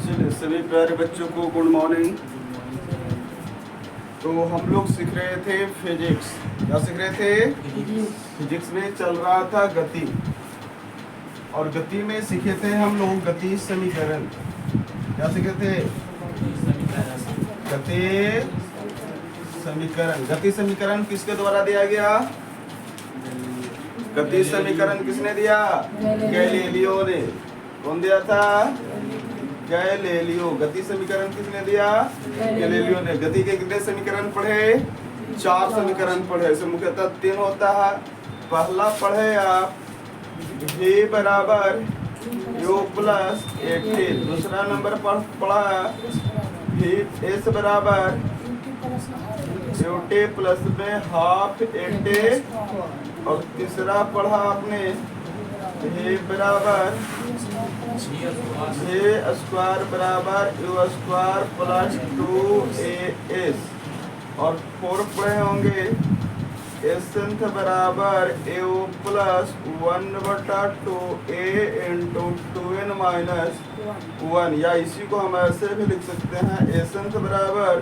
चलिए सभी प्यारे बच्चों को गुड मॉर्निंग। तो हम लोग सीख रहे थे फिजिक्स। क्या सीख रहे थे? फिजिक्स में चल रहा था गति, और गति में सीखे थे हम लोग गति समीकरण। क्या सीखे थे? गति समीकरण। गति समीकरण किसके द्वारा दिया गया? गति समीकरण किसने दिया? गैलीलियो ने। कौन दिया था? गैलीलियो। गति समीकरण किसने दिया? गैलीलियो ने। गति के कितने समीकरण पढ़े? 4 समीकरण पढ़े। इसमें मुख्यतः 3 होता है। पहला पढ़े आप v बराबर u प्लस 18। दूसरा नंबर पढ़ा v s बराबर ut प्लस में हाफ 80। और तीसरा पढ़ा आपने v बराबर a स्क्वायर बराबर u स्क्वायर प्लस 2as। और 4 पढ़े होंगे एसेंथ बराबर u plus 1/2a into 2n minus 1। या इसी को हम ऐसे भी लिख सकते हैं, एसेंथ बराबर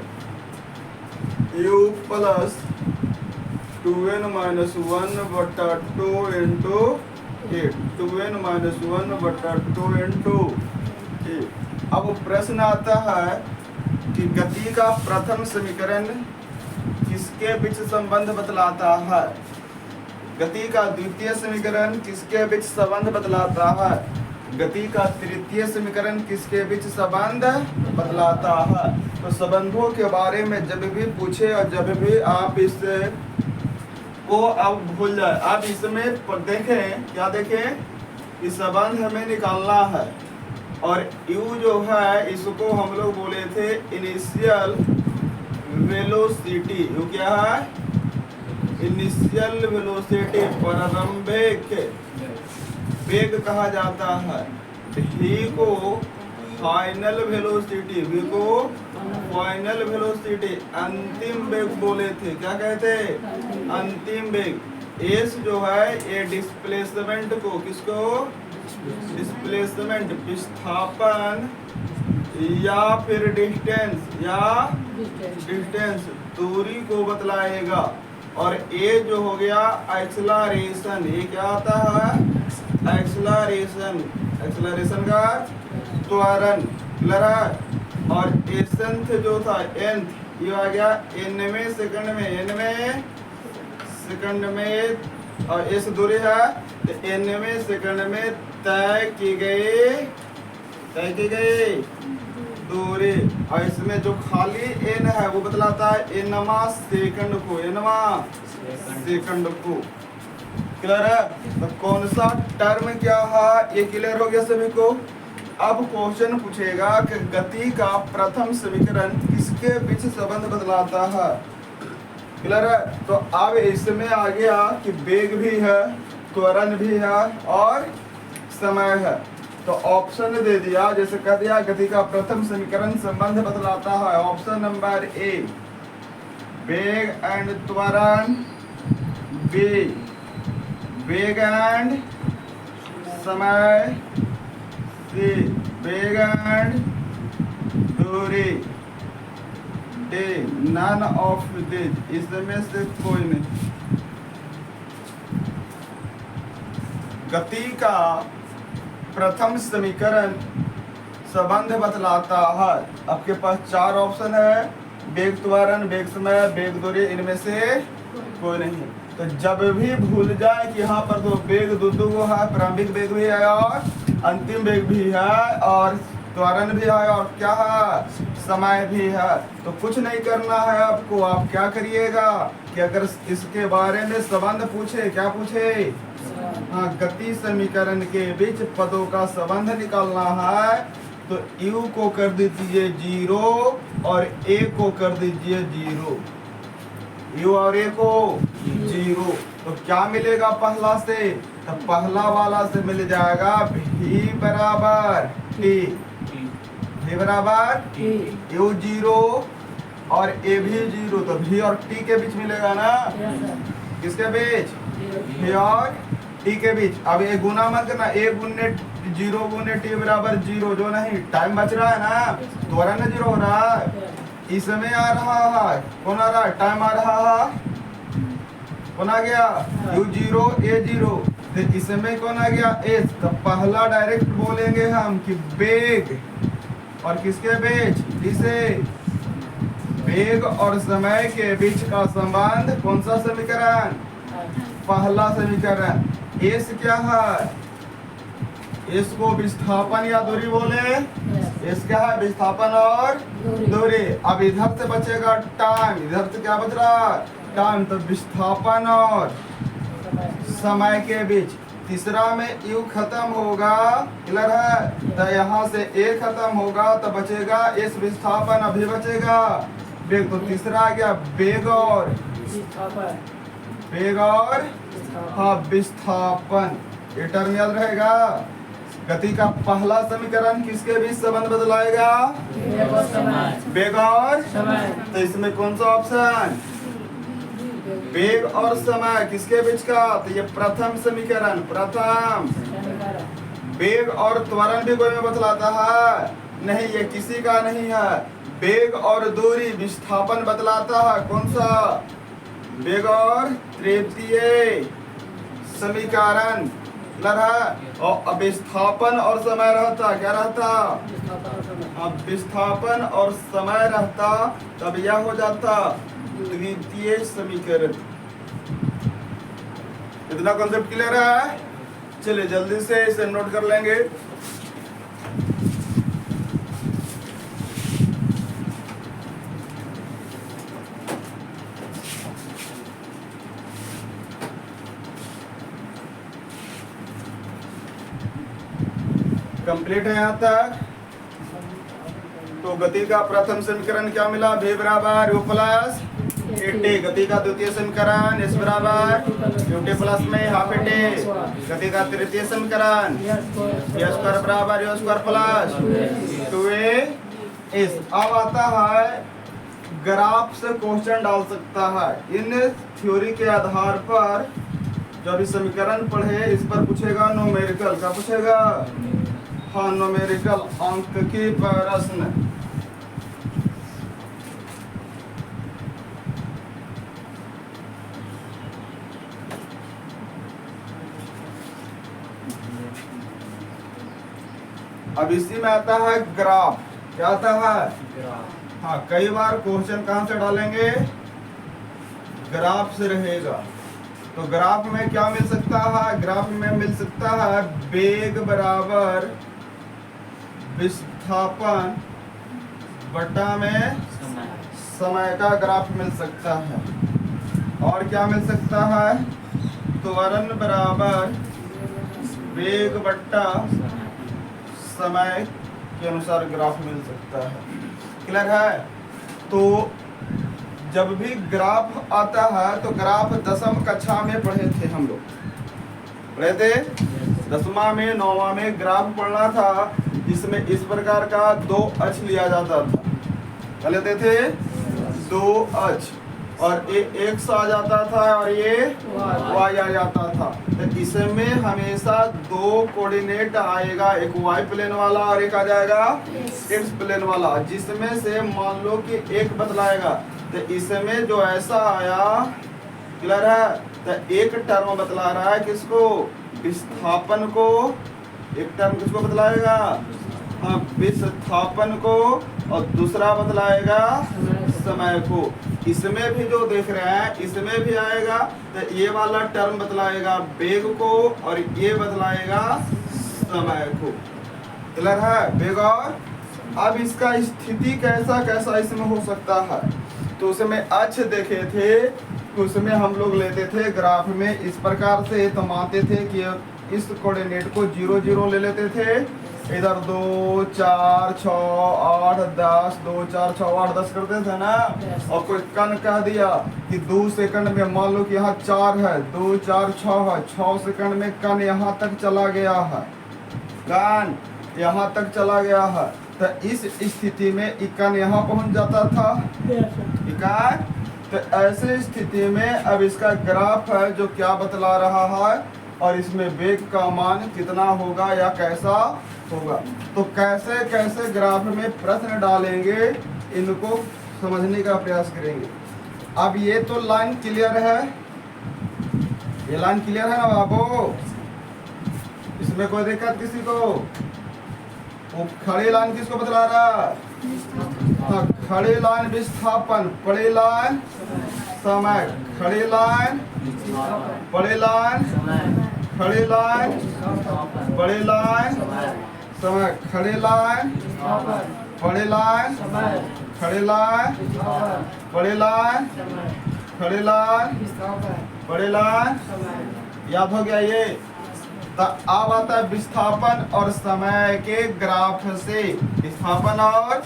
u plus 2n minus 1/2 into 8। 2n minus 1/2 into 8। अब प्रश्न आता है कि गति का प्रथम समीकरण किसके बीच संबंध बतलाता है? गति का द्वितीय समीकरण किसके बीच संबंध बतलाता है? गति का तृतीय समीकरण किसके बीच संबंध बतलाता है? तो संबंधों के बारे में जब भी पूछे और जब भी आप इससे को अब भूल जाए, आप इसमें देखें, क्या देखें? इस संबंध हमें निकालना है। और u जो है इसको हम लोग बोले थे इनिशियल वेलोसिटी। यू क्या है? इनिशियल वेलोसिटी, प्रारंभिक वेग कहा जाता है। v को फाइनल वेलोसिटी, v को फाइनल वेलोसिटी, अंतिम वेग बोले थे। क्या कहते? अंतिम वेग। s जो है ये डिस्प्लेसमेंट को, किसको? डिस्प्लेसमेंट, विस्थापन या फिर डिस्टेंस, या डिस्टेंस दूरी को बतलाएगा। और a जो हो गया एक्सेलरेशन। ये क्या आता है? एक्सेलरेशन। एक्सेलरेशन का त्वरण। क्लियर है? और एसेंथ जो था nth, ये आ गया nवें सेकंड में, nवें सेकंड में। और s दूरी है तो nवें सेकंड में तय की गई दूरी। और इसमें जो खाली n है वो बतलाता है nवां सेकंड को, nवां सेकंड को। क्लियर है? तो कौन सा टर्म क्या है ये क्लियर हो गया सभी को। अब क्वेश्चन पूछेगा कि गति का प्रथम समीकरण किसके बीच संबंध बतलाता है। क्लियर है? तो अब इसमें आ गया कि वेग भी है, त्वरण भी है और समय है। तो ऑप्शन दे दिया, जैसे कह दिया गति का प्रथम समीकरण संबंध बतलाता है। ऑप्शन नंबर ए वेग एंड त्वरण, बी वेग एंड समय, सी वेग एंड दूरी, डी नन ऑफ दिस। इसमें से कोई नहीं। गति का प्रथम समीकरण संबंध बतलाता है। आपके पास 4 ऑप्शन है, वेग त्वरण, वेग समय, वेग दूरी, इनमें से कोई नहीं। तो जब भी भूल जाए कि यहाँ पर तो वेग दो है, प्रारंभिक वेग भी है और अंतिम वेग भी है और त्वरण भी है और क्या है? समय भी है। तो कुछ नहीं करना है आपको। आप क्या करिएगा कि अगर इसके बारे में संबंध पूछे, क्या पूछे? हाँ, गति समीकरण के बीच पदों का संबंध निकालना है। तो u को कर दीजिए 0 और a को कर दीजिए 0। u और a को 0। तो क्या मिलेगा पहला से? तो पहला वाला से मिल जाएगा v बराबर t, v बराबर u 0 और a भी 0। तो v और t के बीच मिलेगा ना? किसके बीच? v और टी के बीच। अब ये गुना मत करना, ए गुने 0 गुने टी बराबर 0, जो नहीं टाइम बच रहा है ना, त्वरण 0 हो रहा है, इसमें आ रहा है, कौन आ रहा है, टाइम आ रहा है, कौन आ गया, u0 a0, तो इसमें कौन आ गया, एस। तो पहला डायरेक्ट बोलेंगे हम कि वेग और किसके बीच, इसे वेग और समय के बीच का संबंध, कौन सा समीकरण, पहला समीकरण। एस क्या है, एस को विस्थापन या दूरी बोले, एस क्या है, विस्थापन और दूरी। अब इधर से बचेगा टाइम, इधर से क्या बच रहा है, टाइम, तो विस्थापन और समय के बीच। तीसरा में यू खत्म होगा, क्लियर है, तो यहाँ से ए खत्म होगा तो बचेगा एस, विस्थापन अभी बचेगा वेग। तो तीसरा आ गया वेग और हाँ विस्थापन, ये टर्म याद रहेगा। गति का पहला समीकरण किसके बीच संबंध बदलाएगा, वेग और समय। तो इसमें कौन सा ऑप्शन, वेग और समय किसके बीच का, तो ये प्रथम समीकरण, प्रथम। वेग और त्वरण भी कोई में बतलाता है नहीं, ये किसी का नहीं है। वेग और दूरी विस्थापन बतलाता है, कौन सा, वेग और तृतीय समीकरण, क्लियर है। और विस्थापन और समय रहता, क्या रहता, अब विस्थापन और समय रहता, तब यह हो जाता द्वितीय समीकरण। इतना कॉन्सेप्ट क्लियर है, चलिए जल्दी से इसे नोट कर लेंगे। कंप्लीट है यहाँ तक। तो गति का प्रथम समीकरण क्या मिला, v बराबर u प्लस टी। गति का द्वितीय समीकरण s बराबर ut प्लस में हाफ टी। गति का तृतीय समीकरण v स्क्वायर बराबर u स्क्वायर प्लस 2a। अब आता है ग्राफ से क्वेश्चन डाल सकता है। इन थ्योरी के आधार पर जो अभी समीकरण पढ़े, इस पर पूछेगा न्यूमेरिकल, क्या पूछेगा, हाँ न्यूमेरिकल अंक की प्रश्न। अब इसी में आता है ग्राफ, क्या आता है, हाँ कई बार क्वेश्चन कहाँ से डालेंगे, ग्राफ से रहेगा। तो ग्राफ में क्या मिल सकता है, ग्राफ में मिल सकता है वेग बराबर विस्थापन बटा में समय का ग्राफ मिल सकता है। और क्या मिल सकता है, त्वरण बराबर वेग बटा समय के अनुसार ग्राफ मिल सकता है, क्लियर है। तो जब भी ग्राफ आता है, तो ग्राफ दसम कक्षा में पढ़े थे हम लोग, पढ़े थे 10वां में 9वां में ग्राफ पढ़ना था, जिसमें इस प्रकार का 2 अक्ष लिया जाता था, क्या लेते थे, 2 अक्ष, और ये x आ जाता था और ये y आ जाता था। तो इसमें हमेशा 2 कोऑर्डिनेट आएगा, एक y प्लेन वाला और एक आ जाएगा x प्लेन वाला, जिसमें से मान लो कि एक बतलाएगा। तो इसमें जो ऐसा आया, क्लियर है, तो एक टर्म बतला रहा है किसको, विस्थापन को, एक टर्म किसको बतलाएगा, हाँ विस्थापन को, और दूसरा बतलाएगा समय को। इसमें भी जो देख रहे हैं, इसमें भी आएगा, तो ये वाला टर्म बतलाएगा वेग को और ये बतलाएगा समय को, क्लियर है, वेग और। अब इसका स्थिति कैसा कैसा इसमें हो सकता है, तो उसमें अक्ष देखे थे, तो उसमें हम लोग लेते थे ग्राफ में इस प्रकार से, तो मानते थे कि इस कोऑर्डिनेट को 0 0 ले लेते थे, इधर 2 4 6 8 10, 2 4 6 8 10 करते थे ना। और कोई कण कह दिया कि 2 सेकंड में, मान लो कि यहाँ 4 है, 2 4 6 है, 6 सेकंड में कण यहाँ तक चला गया है, कण यहाँ तक चला गया है। तो इस स्थिति में कण यहाँ पहुँच जाता था, तो ऐसे स्थिति में अब इसका ग्राफ है जो क्या बतला रहा है, और इसमें वेग का मान कितना होगा या कैसा होगा। तो कैसे कैसे ग्राफ में प्रश्न डालेंगे इनको समझने का प्रयास करेंगे। अब ये तो लाइन क्लियर है, ये लाइन क्लियर है ना बाबू, इसमें कोई दिक्कत किसी को? वो खड़ी लाइन किसको बतला रहा? हाँ, खड़ी लाइन विस्थापन, पड़ी लाइन समय, खड़ी लाइन बड़ी लाइन, खड़ी लाइन बड़ी लाइन समय, खड़ी लाइन बड़ी लाइन, खड़ी लाइन बड़ी लाइन, खड़ी लाइन बड़ी लाइन। याद हो गया ये? तो अब आता है विस्थापन और समय के ग्राफ से, विस्थापन और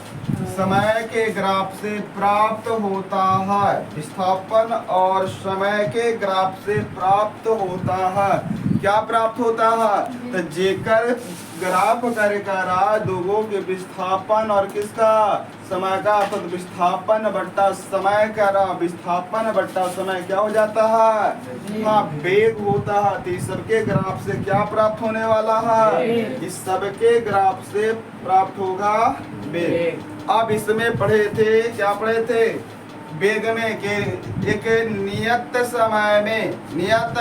समय के ग्राफ से प्राप्त होता है, विस्थापन और समय के ग्राफ से प्राप्त होता है। क्या प्राप्त होता है? तो जेकर ग्राफ कर करा दोगों के विस्थापन और किसका? समय का। तो विस्थापन बट्टा समय करा, विस्थापन बट्टा समय क्या हो जाता है? हाँ, वेग होता है। तो इस सबके ग्राफ से क्या प्राप्त होने वाला है? इस सबके ग्राफ से प्राप्त होगा वेग। अब इसमें पढ़े थे, क्या पढ़े थे वेग में? कि एक नियत समय में, नियत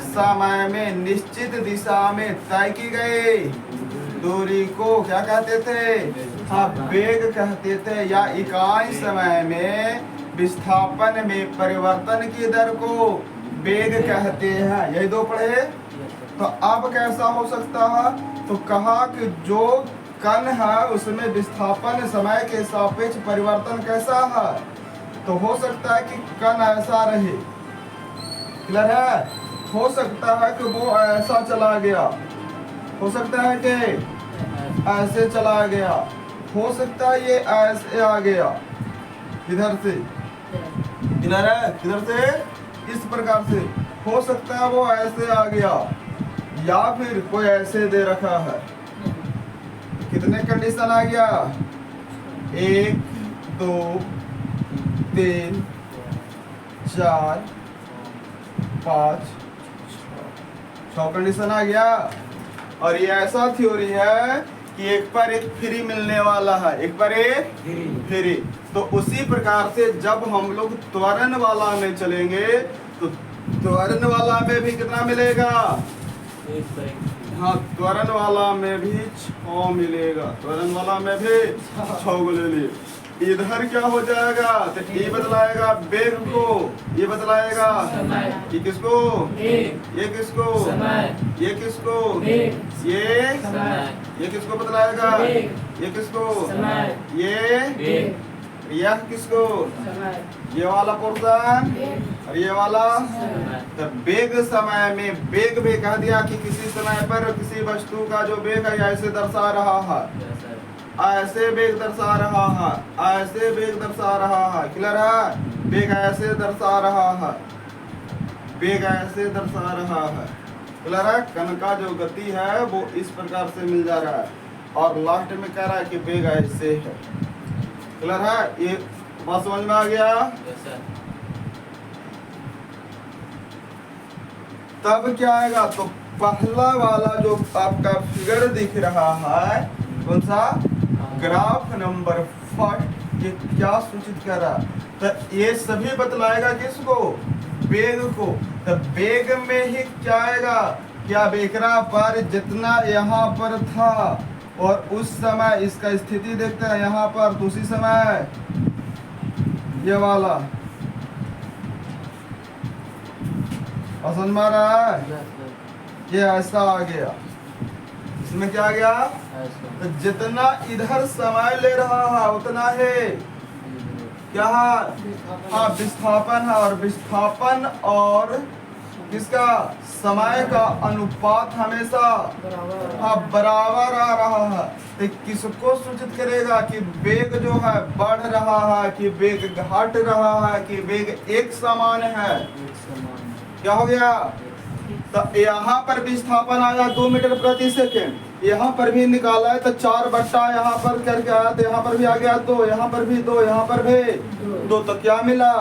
समय में निश्चित दिशा में तय की गई दूरी को क्या कहते थे? हाँ, वेग कहते थे। या इकाई समय में विस्थापन में परिवर्तन की दर को वेग कहते हैं। यही दो पढ़े। तो अब कैसा हो सकता है? तो कहा कि जो कण है उसमें विस्थापन समय के सापेक्ष परिवर्तन कैसा है? तो हो सकता है कि कण ऐसा रहे, क्लियर है? हो सकता है कि वो ऐसा चला गया, हो सकता है कि ऐसे चला गया, हो सकता है ये ऐसे आ गया, इधर से, इधर है, इधर से इस प्रकार से, हो सकता है वो ऐसे आ गया, या फिर कोई ऐसे दे रखा है। कितने कंडीशन आ गया? 1 2 3 4 5 6 कंडीशन आ गया। और ये ऐसा थ्योरी है कि एक पर एक फ्री मिलने वाला है, एक पर एक फ्री। तो उसी प्रकार से जब हम लोग त्वरण वाला में चलेंगे तो त्वरण वाला में भी कितना मिलेगा? हाँ, त्वरण वाला में भी 6 मिलेगा, त्वरण वाला में भी 6 ले लिए। इधर क्या हो जाएगा? तो ये बदलाएगा वेग को, ये बदलाएगा ये किसको? ये किसको? ये किसको? ये किसको बदलाएगा? ये किसको? यह किसको? ये वाला पोर्शन और ये वाला। तो वेग समय में, वेग भी कह दिया कि किसी समय पर किसी वस्तु का जो वेग है ऐसे दर्शा रहा है, ऐसे वेग दर्शा रहा है, ऐसे वेग दर्शा रहा है, क्लियर है? वेग ऐसे दर्शा रहा है, वेग ऐसे दर्शा रहा है, क्लियर है? कण का जो गति है वो इस प्रकार से मिल जा रहा है और लास्ट में कह रहा है कि वेग ऐसे है, क्लियर है? ये बात समझ में आ गया? तब क्या आएगा? तो पहला वाला जो आपका फिगर दिख रहा है, कौन सा? ग्राफ नंबर 1 ये क्या सूचित कर रहा? तो ये सभी बतलाएगा किसको? वेग को। तो वेग में ही क्या आएगा? क्या बेकरा पर जितना यहाँ पर था और उस समय इसका स्थिति देखते हैं यहाँ पर, तो उसी समय ये वाला समझ में आ रहा है? ये ऐसा आ गया, इसमें क्या आ गया? तो जितना इधर समय ले रहा है उतना है क्या? हाँ, विस्थापन है। और विस्थापन और किसका? समय का अनुपात हमेशा हाँ बराबर आ रहा है। तो किसको सूचित करेगा कि वेग जो है बढ़ रहा है, कि वेग घट रहा है, कि वेग एक समान है? क्या हो गया? तो यहाँ पर विस्थापन आया 2 मीटर प्रति सेकेंड, यहाँ पर भी निकाला है तो 4 यहाँ पर करके आया तो यहाँ पर भी आ गया 2, यहाँ पर भी 2, यहाँ पर भी 2, तो क्या मिला?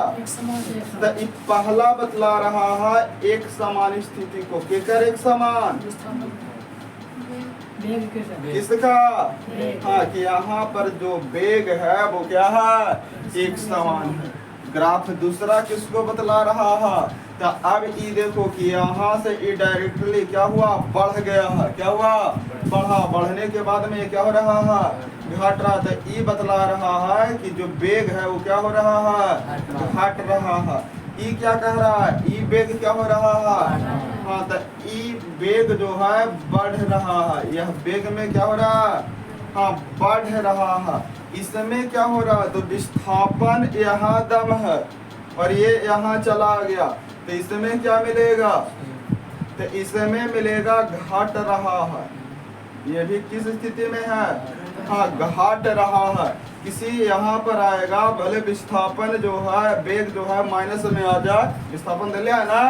तो पहला बतला रहा है एक समान स्थिति को, केकर एक समान, किसका? हाँ, कि यहाँ पर जो वेग है वो क्या है? एक समान है। ग्राफ दूसरा किसको बतला रहा है? तो अब ये देखो कि यहाँ से ये डायरेक्टली क्या हुआ? बढ़ गया है। क्या हुआ? बढ़ा। बढ़ने के बाद में ये क्या हो रहा है? घट रहा। तो ये बतला रहा है कि जो वेग है वो क्या हो रहा है? घट रहा है। ये क्या कह रहा है? ई वेग क्या हो रहा है? हाँ, तो ई वेग जो है बढ़ रहा है। यह वेग में क्या हो रहा है? हाँ, बढ़ रहा है। इसमें क्या हो रहा है? तो विस्थापन यहाँ दम है और ये यहाँ चला गया, तो इसमें क्या मिलेगा? तो इसमें मिलेगा घट रहा है। ये भी किस स्थिति में है? हाँ, घट रहा है। किसी यहाँ पर आएगा, भले विस्थापन जो है, वेग जो है माइनस में आ जाए, विस्थापन दे लिया है ना,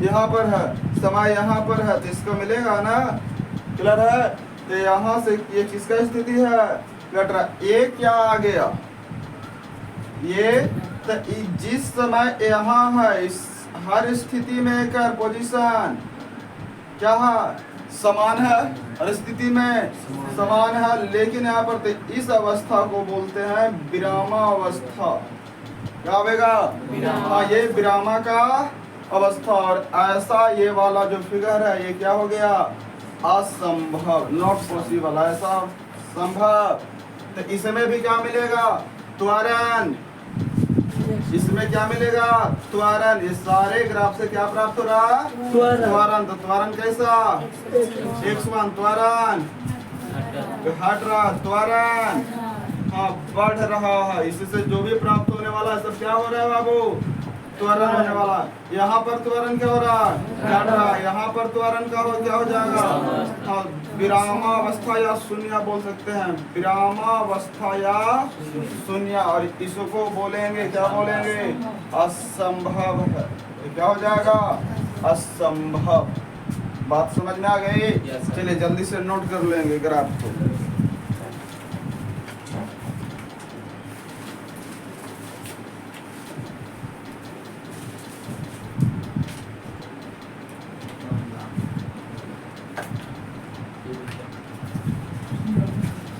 यहाँ पर है, समय यहाँ पर है, तो इसको मिलेगा ना। क्लियर है? तो यहाँ से ये किसका स्थिति है? घट रहा। ये क्या आ गया? ये तो जिस समय यहाँ है, इस हर स्थिति में कर पोजीशन क्या है? समान है। हर स्थिति में समान है, लेकिन यहाँ पर तो इस अवस्था को बोलते हैं विरामावस्था। क्या होगा? हाँ, ये विरामा का अवस्था। और ऐसा ये वाला जो फिगर है ये क्या हो गया? असंभव, नॉट पॉसिबल। ऐसा संभव। तो इसमें भी क्या मिलेगा? त्वरण। इसमें क्या मिलेगा? त्वरण। इस सारे ग्राफ से क्या प्राप्त हो रहा? त्वरण। तो त्वरण कैसा? x1 त्वरण हट रहा, त्वरण हाँ बढ़ रहा है। इससे जो भी प्राप्त होने वाला है सब क्या हो रहा है बाबू? त्वरण होने वाला। यहाँ पर त्वरण क्या हो रहा है? घट रहा। यहाँ पर त्वरण का क्या हो जाएगा? हाँ, विरामावस्था या शून्य बोल सकते हैं। विरामावस्था या शून्य। और इसको बोलेंगे क्या बोलेंगे? असंभव है। तो क्या हो जाएगा? असंभव। बात समझ में आ गई? चलिए जल्दी से नोट कर लेंगे ग्राफ को।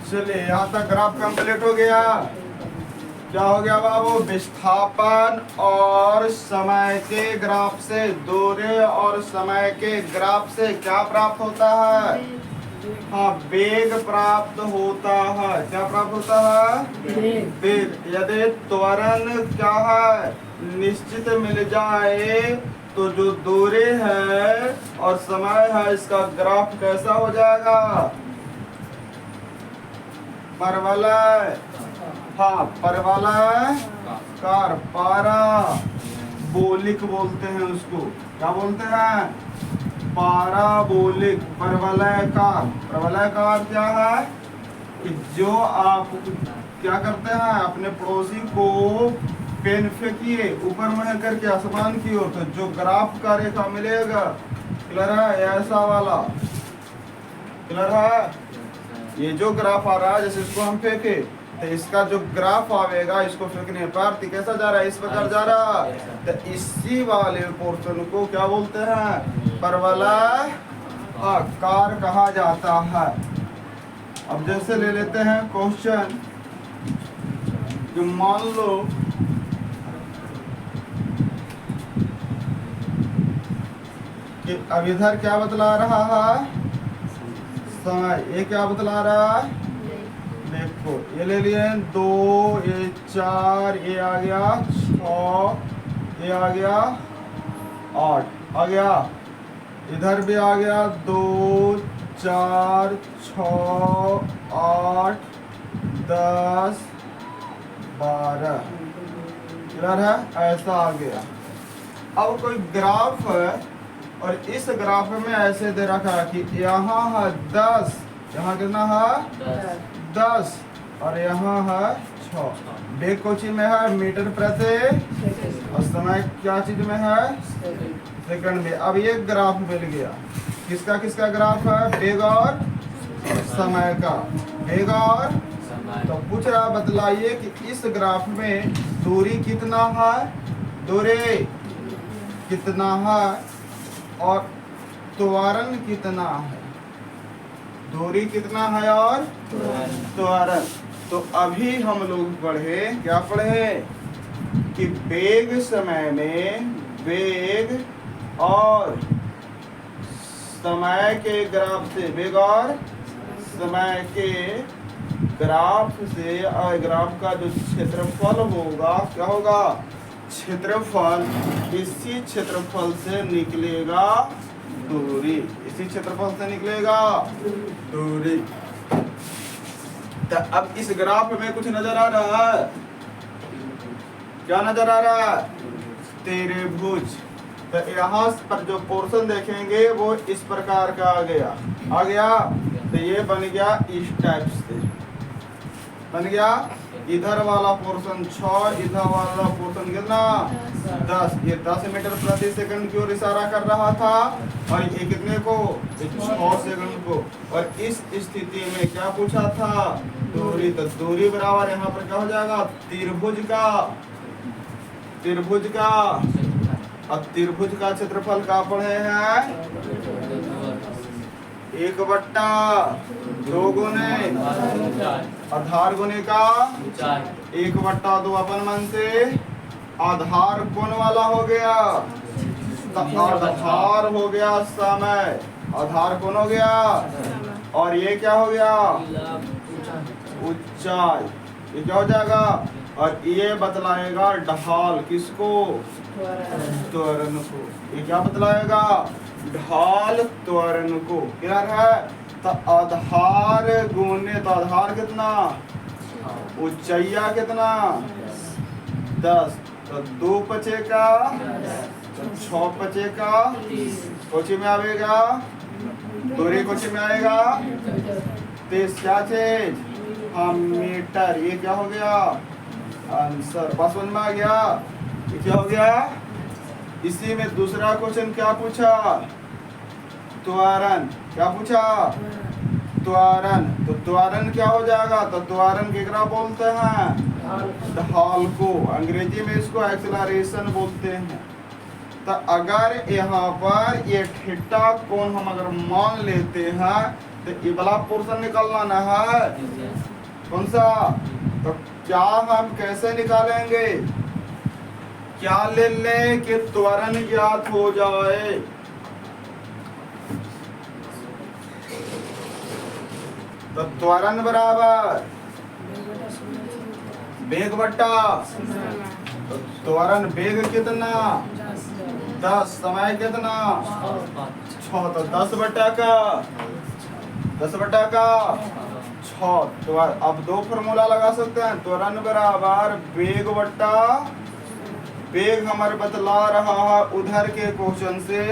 चलिए यहाँ तक ग्राफ कंप्लीट हो गया। क्या हो गया बाबू? विस्थापन और समय के ग्राफ से, दूरी और समय के ग्राफ से क्या प्राप्त होता है? हाँ, वेग प्राप्त होता है। क्या प्राप्त होता है? वेग। यदि त्वरण क्या है? निश्चित मिल जाए तो जो दूरी है और समय है इसका ग्राफ कैसा हो जाएगा? परवलय। हाँ, परवलयकार, पाराबोलिक बोलते हैं उसको। क्या बोलते हैं? पाराबोलिक। परवलयकार। परवलयकार क्या है? कि जो आप क्या करते हैं, अपने पड़ोसी को पेन फेंकिए ऊपर में करके आसमान की ओर, तो जो ग्राफ का रेखा मिलेगा, क्लियर है? ऐसा वाला क्लियर है? ये जो ग्राफ आ रहा है, जैसे इसको हम फेंके तो इसका जो ग्राफ आवेगा, इसको फेंकने पर कैसा जा रहा है? इस प्रकार जा रहा है। तो इसी वाले पोर्शन को क्या बोलते हैं? परवलय आकार कहा जाता है। अब जैसे ले लेते हैं क्वेश्चन कि मान लो कि अब इधर क्या बतला रहा है? समय। ये क्या बतला रहा है? देखो ये ले लिए 2, ये 4, ये आ गया 6, ये आ गया 8, आ गया। इधर भी आ गया 2, 4, 6, 8, 10, 12। क्लियर है? ऐसा आ गया। अब कोई ग्राफ है और इस ग्राफ में ऐसे दे रखा है कि यहाँ है 10, यहाँ कितना है? 10 और यहाँ है 6। वेग कौन चीज में है? मीटर प्रति। और समय क्या चीज में है? सेकंड में। अब ये ग्राफ मिल गया। किसका किसका ग्राफ है? वेग और समय का, वेग और तो पूछ रहा बतलाइए कि इस ग्राफ में दूरी कितना है, दूरी कितना है और त्वरण कितना है, दूरी कितना है और त्वरण। तो अभी हम लोग पढ़े, क्या पढ़े कि वेग समय में वेग और समय के ग्राफ से, वेग और समय के ग्राफ से ग्राफ का जो क्षेत्रफल होगा क्या होगा, क्षेत्रफल, इसी क्षेत्रफल से निकलेगा दूरी, इसी क्षेत्रफल से निकलेगा दूरी। तो अब इस ग्राफ में कुछ नजर आ रहा है, क्या नजर आ रहा है, त्रिभुज। तो यहाँ पर जो पोर्शन देखेंगे वो इस प्रकार का आ गया। तो ये बन गया इस टाइप से, बन गया इधर वाला पोर्शन 6, इधर वाला पोर्शन कितना 10। ये 10 मीटर प्रति सेकंड की ओर इशारा कर रहा था और ये कितने को, 6 सेकंड को। और इस स्थिति में क्या पूछा था, दूरी। तो दूरी बराबर यहाँ पर क्या हो जाएगा, त्रिभुज का, त्रिभुज का, अब त्रिभुज का क्षेत्रफल का पढ़े हैं 1/2 गुने आधार गुने का 1/2 अपन मन से आधार कौन वाला हो गया, आधार हो गया समय, आधार कौन हो गया, और ये क्या हो गया ऊंचाई, ये क्या हो जाएगा। और ये बतलाएगा ढाल किसको, त्वरण को। ये क्या बतलाएगा, ढाल त्वरण को। क्या है, तो आधार गुने, तो आधार कितना, ऊंचाइया कितना 10, तो 2 पचे का, तो 6 पचे का, कोची में आएगा, दूरी कोची में आएगा 30, क्या चीज, हाँ मीटर। ये क्या हो गया आंसर, बात समझ में आ गया। ये क्या हो गया, इसी में दूसरा क्वेश्चन क्या पूछा, त्वरण, क्या पूछा, त्वरण। तो त्वरण क्या हो जाएगा, तो त्वरण केकरा बोलते हैं, ढाल को, अंग्रेजी में इसको एक्सेलरेशन बोलते हैं। तो अगर यहाँ पर ये थीटा कोण हम अगर मान लेते हैं तो ये वाला पोर्शन निकालना ना है, कौन सा, तो क्या हम कैसे निकालेंगे, क्या ले लें कि त्वरण ज्ञात हो जाए। तो त्वरण बराबर वेग बट्टा, तो त्वरण वेग कितना 10, समय कितना 6, तो 10/6। तो अब 2 फॉर्मूला लगा सकते हैं, त्वरण बराबर वेग बट्टा, वेग हमारे बतला रहा है उधर के क्वेश्चन से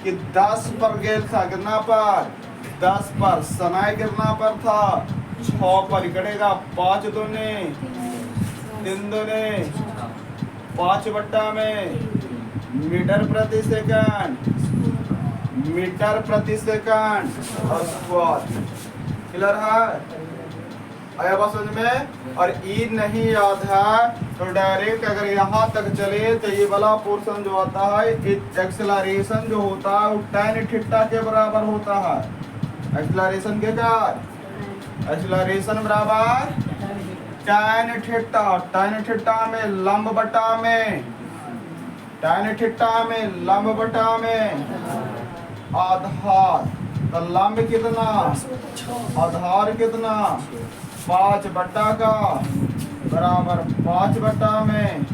कि 10 पर गेल था, कितना पर 10 पर, समय कितना पर था 6 पर, करेगा 5 दूने 3 दूने 5 में मीटर प्रति सेकंड, मीटर प्रति सेकंड और स्क्वायर। क्लियर है, आया बात समझ में। और ई नहीं याद है तो डायरेक्ट अगर यहाँ तक चले तो ये वाला पोर्शन जो होता है, एक्सेलरेशन जो होता है वो tan थीटा के बराबर होता है। एक्सेलरेशन के क्या, एक्सेलरेशन बराबर tan थीटा, tan थीटा में लंब बटा में, tan थीटा में लंब बटा में आधार। तो लंब कितना, आधार कितना 5/, का बराबर 5/,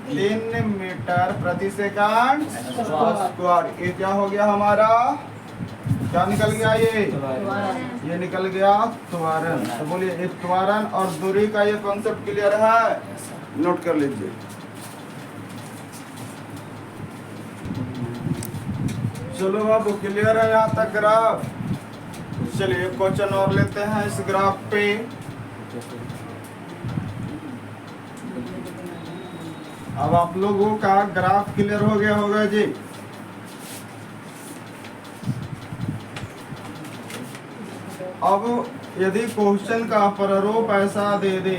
3 मीटर प्रति सेकंड स्क्वायर। ये क्या हो गया हमारा, क्या निकल गया, ये निकल गया त्वरण। तो बोलिए ये त्वरण और दूरी का ये कॉन्सेप्ट क्लियर है, नोट कर लीजिए। चलो अब क्लियर है यहाँ तक ग्राफ। चलिए क्वेश्चन और लेते हैं इस ग्राफ पे। अब आप लोगों का ग्राफ क्लियर हो गया होगा जी। अब यदि क्वेश्चन का प्रारूप ऐसा दे दे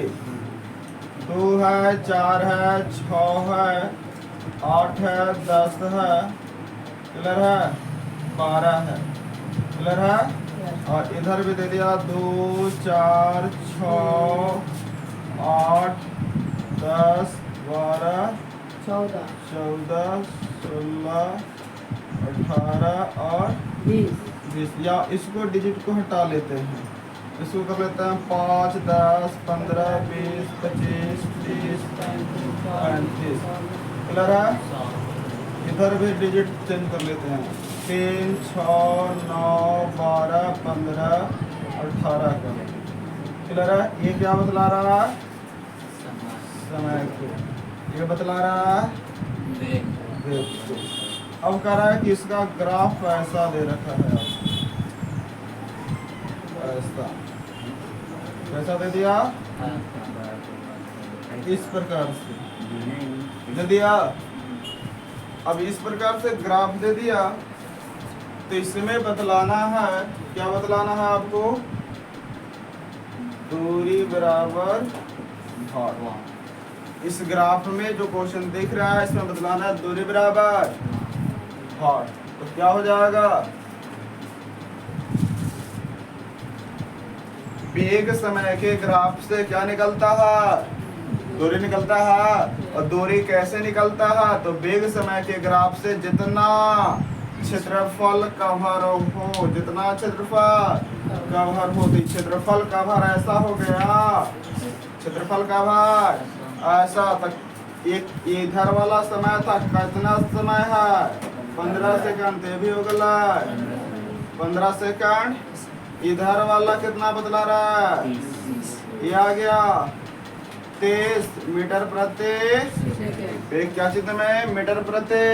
2 है 4 है 6 है 8 है 10 है क्लियर है 12 है क्लियर है और इधर भी दे दिया 2 4 6 8 10 12 14 16 18 और 20 या इसको डिजिट को हटा लेते हैं इसको कर लेते हैं 5 10 15 20 25 30 35 क्लियर है इधर भी डिजिट चेंज कर लेते हैं 3 6 9 12 15 18 का क्लियर है ये क्या बतला रहा है समय को ये बतला रहा है वेग अब कह रहा है कि इसका ग्राफ ऐसा दे रखा है ऐसा कैसा दे दिया इस प्रकार से दे दिया अब इस प्रकार से ग्राफ दे दिया तो इसमें बतलाना है क्या बतलाना है आपको दूरी बराबर भार इस ग्राफ में जो क्वेश्चन दिख रहा है इसमें बतलाना है दूरी बराबर भार तो क्या हो जाएगा वेग समय के ग्राफ से क्या निकलता है दूरी निकलता है और दूरी कैसे निकलता है तो वेग समय के ग्राफ से जितना क्षेत्रफल कवर हो जितना क्षेत्रफल कवर हो तो क्षेत्रफल कवर ऐसा हो गया क्षेत्रफल कवर ऐसा तक एक इधर वाला समय था कितना समय है 15 सेकंड ये भी हो गया 15 सेकंड इधर वाला कितना बदला रहा है ये आ गया 23 मीटर प्रति वेग क्या चित्र में मीटर प्रति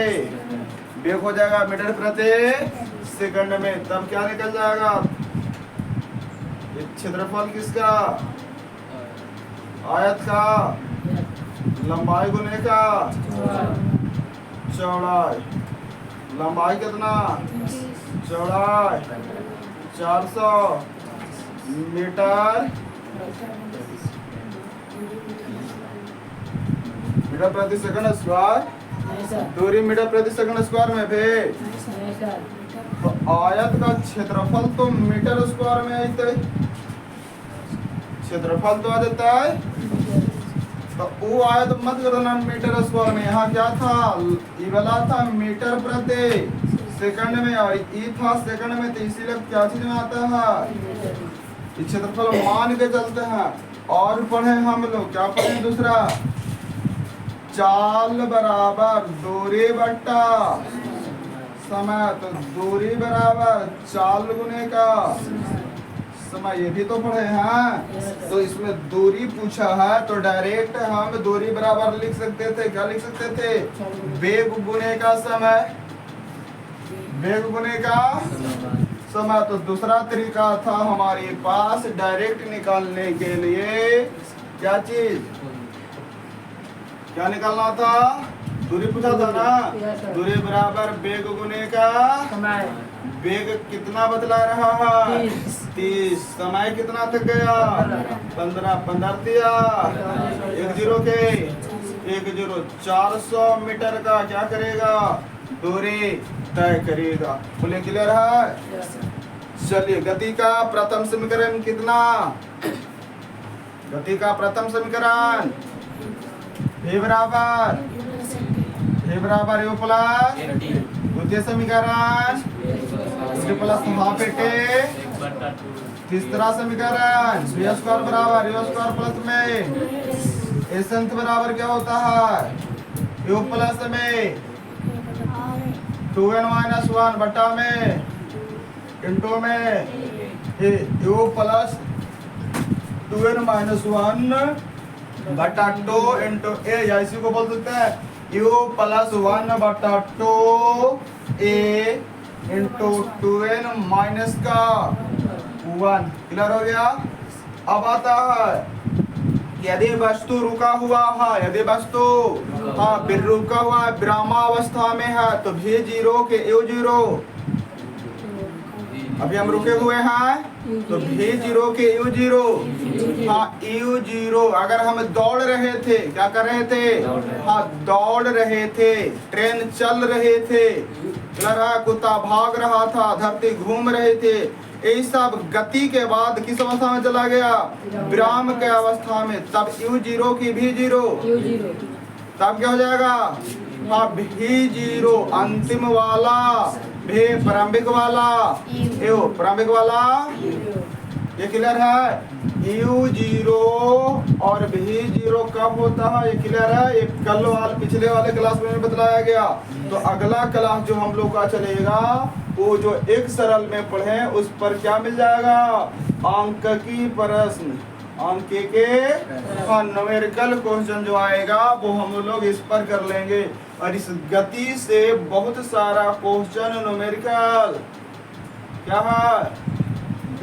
वेग हो जाएगा मीटर प्रति सेकंड में तब क्या निकल जाएगा क्षेत्रफल किसका आयत का लंबाई गुने का चौड़ाई लंबाई कितना चौड़ाई 400 मीटर मीटर प्रति सेकंड स्क्वायर दूरी मीटर प्रति सेकंड स्क्वायर में भी तो आयत का क्षेत्रफल तो मीटर स्क्वायर में आते क्षेत्रफल तो आ जाता है तो वो आयत मत करना मीटर स्क्वायर में यहाँ क्या था ये वाला था मीटर प्रति सेकंड में और ये था सेकंड में तो इसीलिए क्या चीज में आता है क्षेत्रफल मान के चलते हैं और पढ़े हम लोग क्या पढ़े दूसरा चाल बराबर दूरी बट्टा समय तो दूरी बराबर चाल गुने का समय ये भी तो पढ़े हैं तो इसमें दूरी पूछा है तो डायरेक्ट हम दूरी बराबर लिख सकते थे क्या लिख सकते थे वेग गुने का समय वेग गुने का समय तो दूसरा तरीका था हमारे पास डायरेक्ट निकालने के लिए क्या चीज क्या निकालना था दूरी पूछा था ना दूरी बराबर वेग गुने का वेग कितना बदला रहा है 30 समय कितना तक गया 15 दिया 10 के 400 मीटर का क्या करेगा दूरी तय करेगा बोले क्लियर है चलिए गति का प्रथम समीकरण कितना गति का प्रथम समीकरण v बराबर u प्लस द्वितीय समीकरण प्लस हाफ ए तीसरा समीकरण v स्क्वायर बराबर u स्क्वायर प्लस में एसेंट बराबर क्या होता है u प्लस में 2n माइनस 1 बटा में इंटू में u प्लस 2n माइनस 1 बटा 2 इंटू ए या इसी को बोल सकते हैं u प्लस 1 बटा 2 a इंटू 2n माइनस का 1 क्लियर हो गया। अब आता है यदि वस्तु रुका हुआ है यदि वस्तु फिर रुका हुआ विरामावस्था में है तो v0 के u0 अभी हम रुके हुए हैं तो भी जीरो के यू जीरो, हाँ यू जीरो। अगर हम दौड़ रहे थे, क्या कर रहे थे, हाँ दौड़ रहे थे, ट्रेन चल रहे थे, कुत्ता भाग रहा था, धरती घूम रहे थे, ये सब गति के बाद किस अवस्था में चला गया, विराम के अवस्था में। तब यू जीरो की भी जीरो, तब क्या हो जाएगा, हाँ भी जीरो अंतिम वाला, भी प्रारंभिक वाला, यू प्रारंभिक वाला, ये क्लियर है। यू जीरो और भी जीरो कब होता है, ये क्लियर है। ये कल वाले पिछले वाले क्लास में बतलाया गया। तो अगला क्लास जो हम लोग का चलेगा वो जो एक सरल में पढ़े उस पर क्या मिल जाएगा, अंक की प्रश्न, अंक के न्यूमेरिकल क्वेश्चन जो आएगा वो हम लोग इस पर कर लेंगे। और इस गति से बहुत सारा क्वेश्चन न्यूमेरिकल क्या है,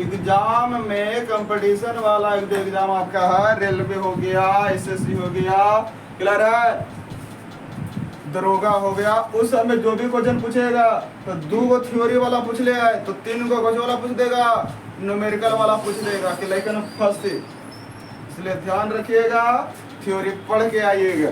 एग्जाम में कंपटीशन वाला एग्जाम आपका है, रेलवे हो गया, एसएससी हो गया, क्लियर है, दरोगा हो गया, उस समय जो भी क्वेश्चन पूछेगा तो 2 को थ्योरी वाला पूछ ले आए तो 3 को क्वेश्चन वाला पूछ देगा, न्यूमेरिकल वाला पूछ लेगा कि लेकिन फर्स्ट। इसलिए ध्यान रखिएगा, थ्योरी पढ़ के आइएगा।